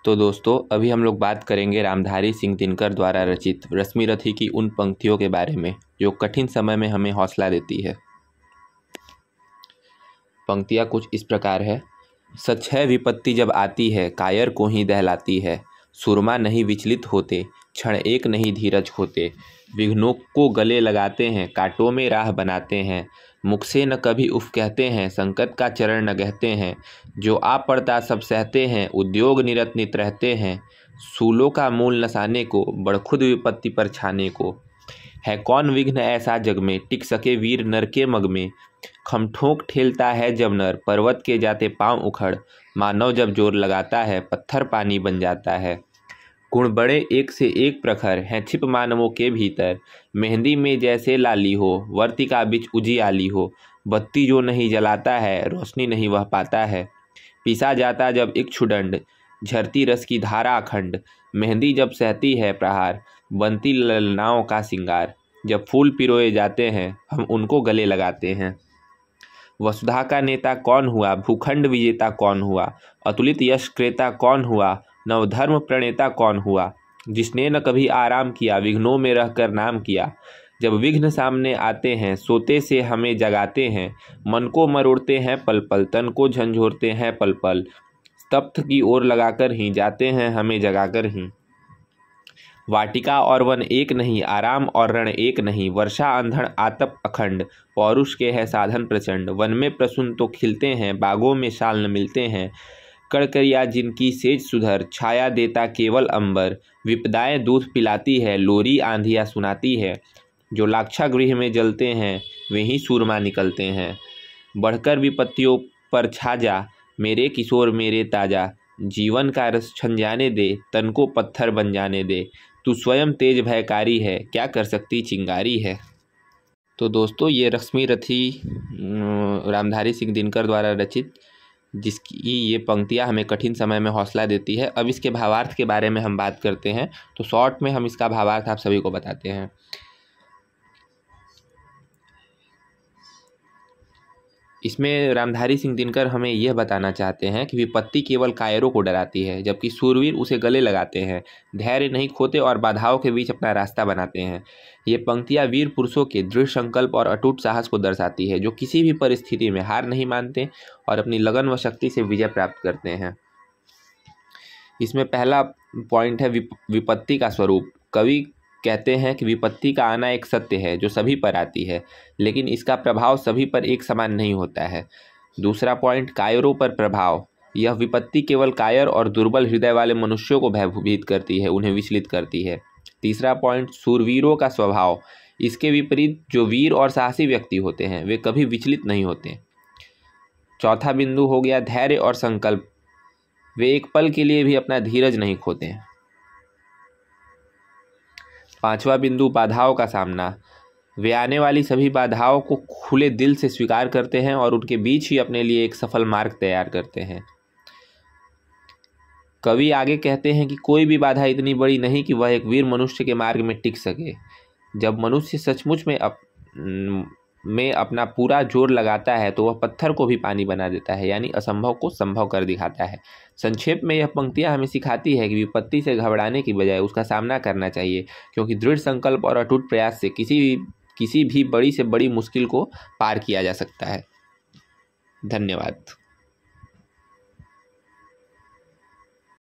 तो दोस्तों अभी हम लोग बात करेंगे रामधारी सिंह दिनकर द्वारा रचित रश्मिरथी की उन पंक्तियों के बारे में जो कठिन समय में हमें हौसला देती है। पंक्तियाँ कुछ इस प्रकार है। सच है विपत्ति जब आती है कायर को ही दहलाती है, सुरमा नहीं विचलित होते क्षण एक नहीं धीरज खोते, विघ्नों को गले लगाते हैं कांटों में राह बनाते हैं, मुख से न कभी उफ कहते हैं संकट का चरण न गहते हैं, जो आ पड़ता सब सहते हैं उद्योग निरत नित रहते हैं, सूलों का मूल नसाने को बड़खुद विपत्ति पर छाने को, है कौन विघ्न ऐसा जग में टिक सके वीर नर के मग में, खमठोक ठेलता है जब नर पर्वत के जाते पांव उखड़, मानव जब जोर लगाता है पत्थर पानी बन जाता है, गुण बड़े एक से एक प्रखर हैं छिप मानवों के भीतर, मेहंदी में जैसे लाली हो वर्तिका बिच उजियाली हो, बत्ती जो नहीं जलाता है रोशनी नहीं वह पाता है, पीसा जाता जब एक छुडंड झरती रस की धारा अखंड, मेहंदी जब सहती है प्रहार बनती ललनाओं का सिंगार, जब फूल पिरोए जाते हैं हम उनको गले लगाते हैं। वसुधा का नेता कौन हुआ भूखंड विजेता कौन हुआ, अतुलित यश क्रेता कौन हुआ नवधर्म प्रणेता कौन हुआ, जिसने न कभी आराम किया विघ्नों में रहकर नाम किया, जब विघ्न सामने आते हैं सोते से हमें जगाते हैं, मन को मरोड़ते हैं पल पल तन को झंझोरते हैं पल पल, तप्त की ओर लगाकर ही जाते हैं हमें जगाकर ही, वाटिका और वन एक नहीं आराम और रण एक नहीं, वर्षा अंधड़ आतप अखंड पौरुष के है साधन प्रचंड, वन में प्रसून तो खिलते हैं बागों में शाल न मिलते हैं, कड़करिया जिनकी सेज सुधर छाया देता केवल अंबर, विपदाएं दूध पिलाती है लोरी आंधियाँ सुनाती है, जो लाक्षागृह में जलते हैं वे ही सूरमा निकलते हैं, बढ़कर विपत्तियों पर छा जा मेरे किशोर मेरे ताजा, जीवन का रस छन जाने दे तन को पत्थर बन जाने दे, तू स्वयं तेज भयकारी है क्या कर सकती चिंगारी है। तो दोस्तों ये रश्मिरथी रामधारी सिंह दिनकर द्वारा रचित जिसकी ये पंक्तियाँ हमें कठिन समय में हौसला देती है। अब इसके भावार्थ के बारे में हम बात करते हैं। तो शॉर्ट में हम इसका भावार्थ आप सभी को बताते हैं। इसमें रामधारी सिंह दिनकर हमें यह बताना चाहते हैं कि विपत्ति केवल कायरों को डराती है जबकि सूरवीर उसे गले लगाते हैं, धैर्य नहीं खोते और बाधाओं के बीच अपना रास्ता बनाते हैं। ये पंक्तियाँ वीर पुरुषों के दृढ़ संकल्प और अटूट साहस को दर्शाती है जो किसी भी परिस्थिति में हार नहीं मानते और अपनी लगन व शक्ति से विजय प्राप्त करते हैं। इसमें पहला पॉइंट है विपत्ति का स्वरूप। कवि कहते हैं कि विपत्ति का आना एक सत्य है जो सभी पर आती है, लेकिन इसका प्रभाव सभी पर एक समान नहीं होता है। दूसरा पॉइंट कायरों पर प्रभाव। यह विपत्ति केवल कायर और दुर्बल हृदय वाले मनुष्यों को भयभीत करती है, उन्हें विचलित करती है। तीसरा पॉइंट सूरवीरों का स्वभाव। इसके विपरीत जो वीर और साहसी व्यक्ति होते हैं वे कभी विचलित नहीं होते। चौथा बिंदु हो गया धैर्य और संकल्प। वे एक पल के लिए भी अपना धीरज नहीं खोते हैं। पांचवा बिंदु बाधाओं का सामना। वे आने वाली सभी बाधाओं को खुले दिल से स्वीकार करते हैं और उनके बीच ही अपने लिए एक सफल मार्ग तैयार करते हैं। कवि आगे कहते हैं कि कोई भी बाधा इतनी बड़ी नहीं कि वह एक वीर मनुष्य के मार्ग में टिक सके। जब मनुष्य सचमुच में अपना पूरा जोर लगाता है तो वह पत्थर को भी पानी बना देता है, यानी असंभव को संभव कर दिखाता है। संक्षेप में यह पंक्तियां हमें सिखाती है कि विपत्ति से घबराने की बजाय उसका सामना करना चाहिए, क्योंकि दृढ़ संकल्प और अटूट प्रयास से किसी भी बड़ी से बड़ी मुश्किल को पार किया जा सकता है। धन्यवाद।